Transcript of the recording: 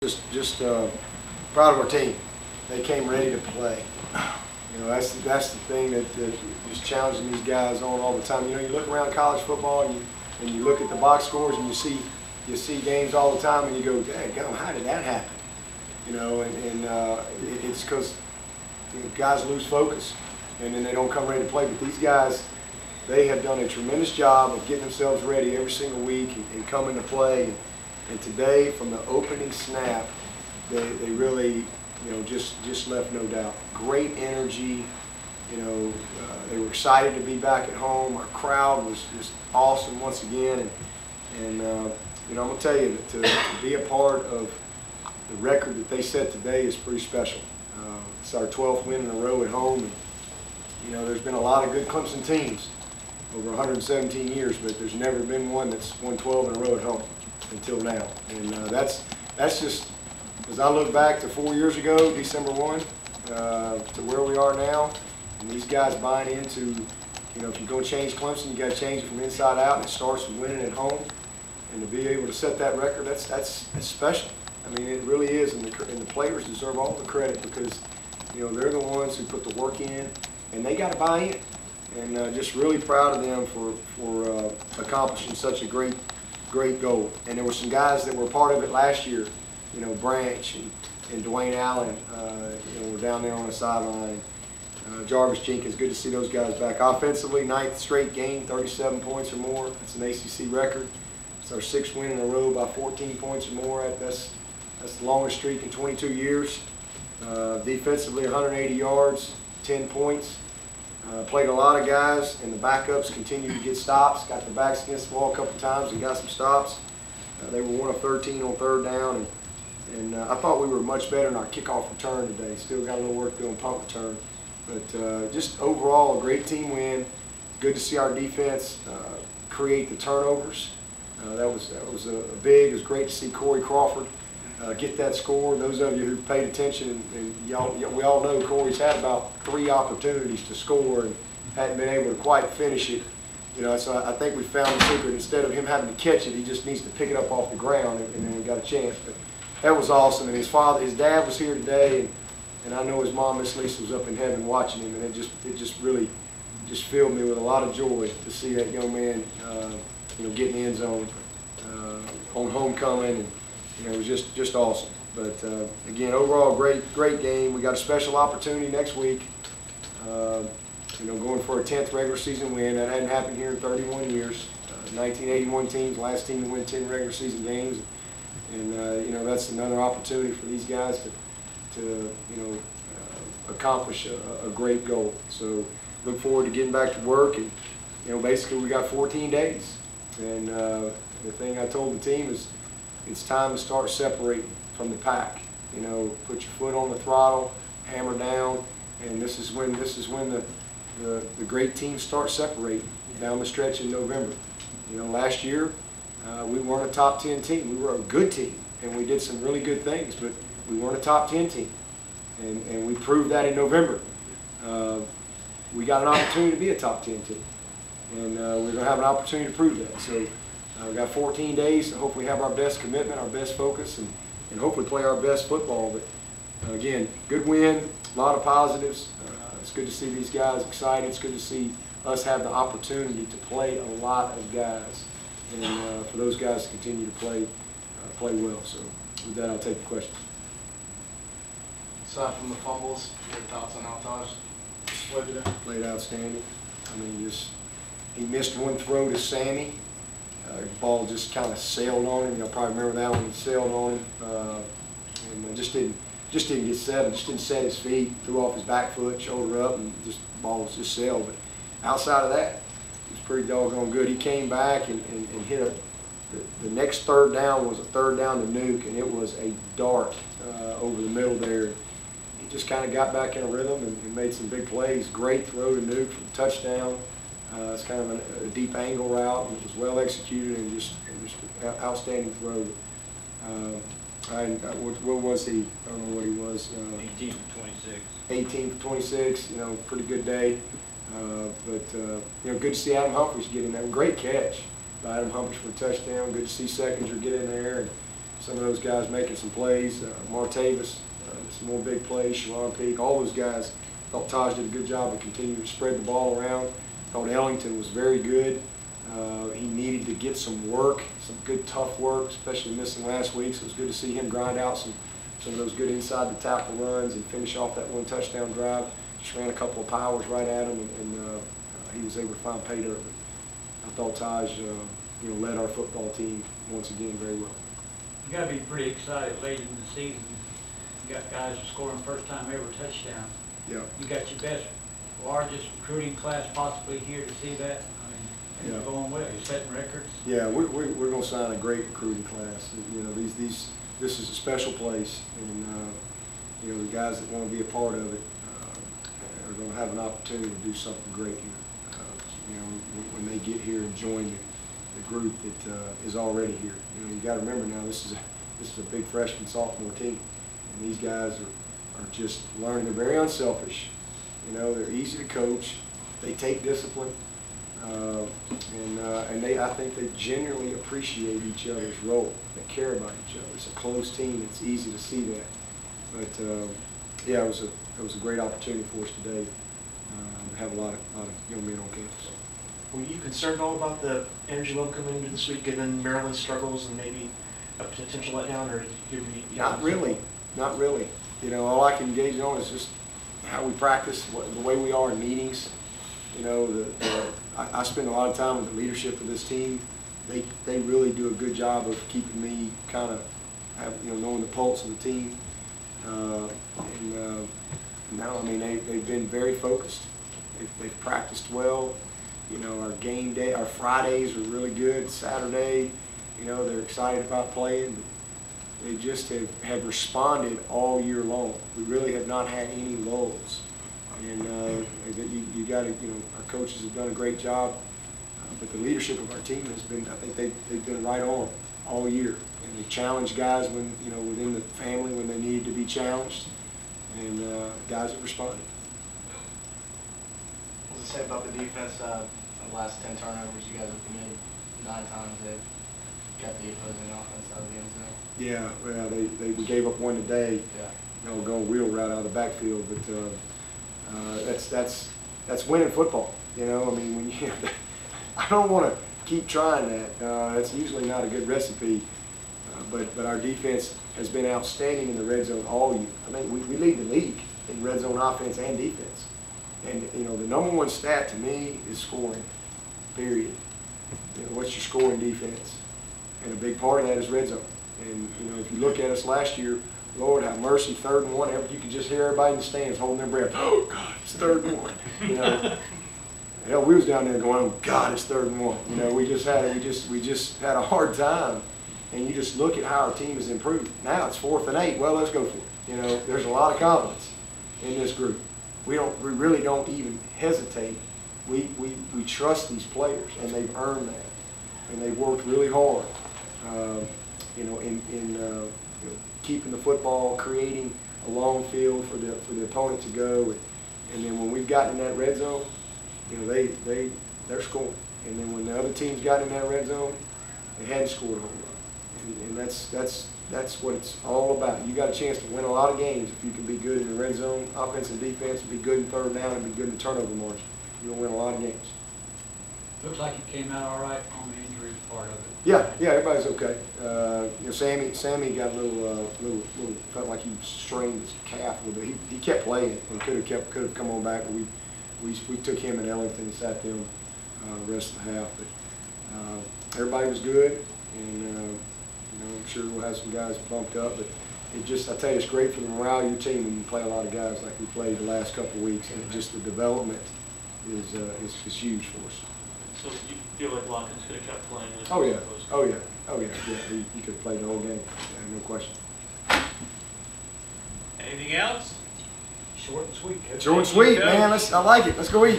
Just proud of our team. They came ready to play. You know, that's the thing that is challenging these guys on all the time. You know, you look around college football and you look at the box scores and you see games all the time and you go, "Daggone, how did that happen?" You know, it's because guys lose focus and then they don't come ready to play. But these guys, they have done a tremendous job of getting themselves ready every single week and coming to play. And today, from the opening snap, they really, you know, just left no doubt. Great energy. You know, they were excited to be back at home. Our crowd was just awesome once again. And you know, I'm gonna tell you that to be a part of the record that they set today is pretty special. It's our 12th win in a row at home. And, you know, there's been a lot of good Clemson teams over 117 years, but there's never been one that's won 12 in a row at home until now. And that's just, as I look back to 4 years ago, December 1, to where we are now, and these guys buying into, you know, if you're going to change Clemson, you got to change it from inside out, and it starts with winning at home. And to be able to set that record, that's special. I mean, it really is, and the players deserve all the credit because, you know, they're the ones who put the work in, and they got to buy in. And just really proud of them for accomplishing such a great goal. And there were some guys that were part of it last year, you know, Branch and Dwayne Allen, you know, were down there on the sideline. Jarvis Jenkins, good to see those guys back. Offensively, 9th straight game, 37 points or more. That's an ACC record. It's our 6th win in a row by 14 points or more. That's the longest streak in 22 years. Defensively, 180 yards, 10 points. Played a lot of guys, and the backups continued to get stops. Got the backs against the wall a couple times and got some stops. They were 1 of 13 on 3rd down, and I thought we were much better in our kickoff return today. Still got a little work to do on punt return, but just overall a great team win. Good to see our defense create the turnovers. That was big. It was great to see Corey Crawford get that score. Those of you who paid attention, and we all know Corey's had about 3 opportunities to score and hadn't been able to quite finish it. You know, so I think we found the secret. Instead of him having to catch it, he just needs to pick it up off the ground, and then we got a chance. But that was awesome. And his dad was here today, and I know his mom, Miss Lisa, was up in heaven watching him, and it just really filled me with a lot of joy to see that young man, you know, get in the end zone on homecoming, and you know, it was just awesome. But again, overall, great game. We got a special opportunity next week. You know, going for a 10th regular season win. That hadn't happened here in 31 years. 1981 teams, last team to win 10 regular season games, and you know, that's another opportunity for these guys to you know, accomplish a great goal. So look forward to getting back to work, and you know, basically we got 14 days, and the thing I told the team is it's time to start separating from the pack. You know, put your foot on the throttle, hammer down, and this is when the great teams start separating down the stretch in November. You know, last year we weren't a top 10 team. We were a good team, and we did some really good things, but we weren't a top 10 team, and we proved that in November. We got an opportunity to be a top 10 team, and we're going to have an opportunity to prove that. So we've got 14 days to hopefully have our best commitment, our best focus, and hopefully play our best football. But again, good win, a lot of positives. It's good to see these guys excited. It's good to see us have the opportunity to play a lot of guys, and for those guys to continue to play well. So with that, I'll take the questions. Aside from the fumbles, your thoughts on how Taj played today? Played outstanding. I mean, he missed one throw to Sammy. The ball just kind of sailed on him. You'll probably remember that one. He sailed on him, and just didn't get set. Just didn't set his feet. Threw off his back foot, shoulder up, and just ball was just sailed. But outside of that, it was pretty doggone good. He came back and hit the next 3rd down was a 3rd down to Nuke, and it was a dart over the middle there. He just kind of got back in a rhythm and made some big plays. Great throw to Nuke for the touchdown. It's kind of a deep angle route, and it was well executed, and just an outstanding throw. What was he? I don't know what he was. 18 for 26. 18 for 26. You know, pretty good day. But you know, good to see Adam Humphries get in there. Great catch by Adam Humphries for a touchdown. Good to see Seconder get in there. And some of those guys making some plays. Martavis, some more big plays. Sharon Peak, all those guys. Thought Taj did a good job of continuing to spread the ball around. Thought Ellington was very good. He needed to get some work, some good tough work, especially missing last week. So it was good to see him grind out some of those good inside the tackle runs and finish off that one touchdown drive. Just ran a couple of powers right at him, and he was able to find pay dirt. I thought Taj, led our football team once again very well. You got to be pretty excited late in the season. You got guys scoring first time ever touchdown. Yeah. You got your best, largest recruiting class possibly here to see that. I mean, you're going well. You're setting records. Yeah, we're going to sign a great recruiting class. This is a special place, and the guys that want to be a part of it are going to have an opportunity to do something great here. When they get here and join the group that is already here. You got to remember now this is a big freshman sophomore team, and these guys are just learning. They're very unselfish. They're easy to coach. They take discipline, and I think they genuinely appreciate each other's role. They care about each other. It's a close team. It's easy to see that. But yeah, it was a great opportunity for us today to have a lot of young men on campus. Were you concerned at all about the energy level coming into this week, given Maryland's struggles and maybe a potential letdown, or Not really. Not really. All I can gauge on is just how we practice, the way we are in meetings. I spend a lot of time with the leadership of this team. They really do a good job of keeping me kind of knowing the pulse of the team. Now, I mean, they've been very focused. They've practiced well. Our game day, our Fridays are really good. Saturday, they're excited about playing. But they just have responded all year long. We really have not had any lulls. And you got to, our coaches have done a great job. But the leadership of our team has been, I think they've been right on all year. And they challenged guys when, within the family when they needed to be challenged. And guys have responded. What does it say about the defense? The last 10 turnovers you guys have committed, 9 times they've kept the opposing offense out of the end zone. Yeah, well, we gave up one today. Yeah. Going wheel route out of the backfield, but that's winning football. I mean, when I don't want to keep trying that. That's usually not a good recipe. But our defense has been outstanding in the red zone all year. I think we lead the league in red zone offense and defense. And the number one stat to me is scoring. Period. What's your scoring defense? And a big part of that is red zone. And if you look at us last year, Lord have mercy, 3rd and 1. You could just hear everybody in the stands holding their breath. Oh God, it's 3rd and 1. Hell, we was down there going, oh God, it's 3rd and 1. We just had a hard time. And you just look at how our team has improved. Now it's 4th and 8. Well, let's go for it. There's a lot of confidence in this group. We really don't even hesitate. We trust these players, and they've earned that, and they've worked really hard. In keeping the football, creating a long field for the opponent to go, and then when we've gotten in that red zone, they're scoring. And then when the other teams got in that red zone, they hadn't scored a home run. And that's what it's all about. You got a chance to win a lot of games if you can be good in the red zone, offense and defense, be good in 3rd down, and be good in the turnover margin. You'll win a lot of games. Looks like you came out all right on the injuries part of it. Yeah, everybody's okay. Sammy got a little felt like he strained his calf a little bit. He kept playing and could have come on back, but we took him and Ellington and sat them the rest of the half. But everybody was good, and I'm sure we'll have some guys bumped up, but I tell you, it's great for the morale of your team when you play a lot of guys like we played the last couple of weeks, and just the development is huge for us. So you feel like Watkins could have kept playing? Oh yeah. He could have played the whole game, no question. Anything else? Short and sweet. Short and sweet, man. I like it. Let's go eat.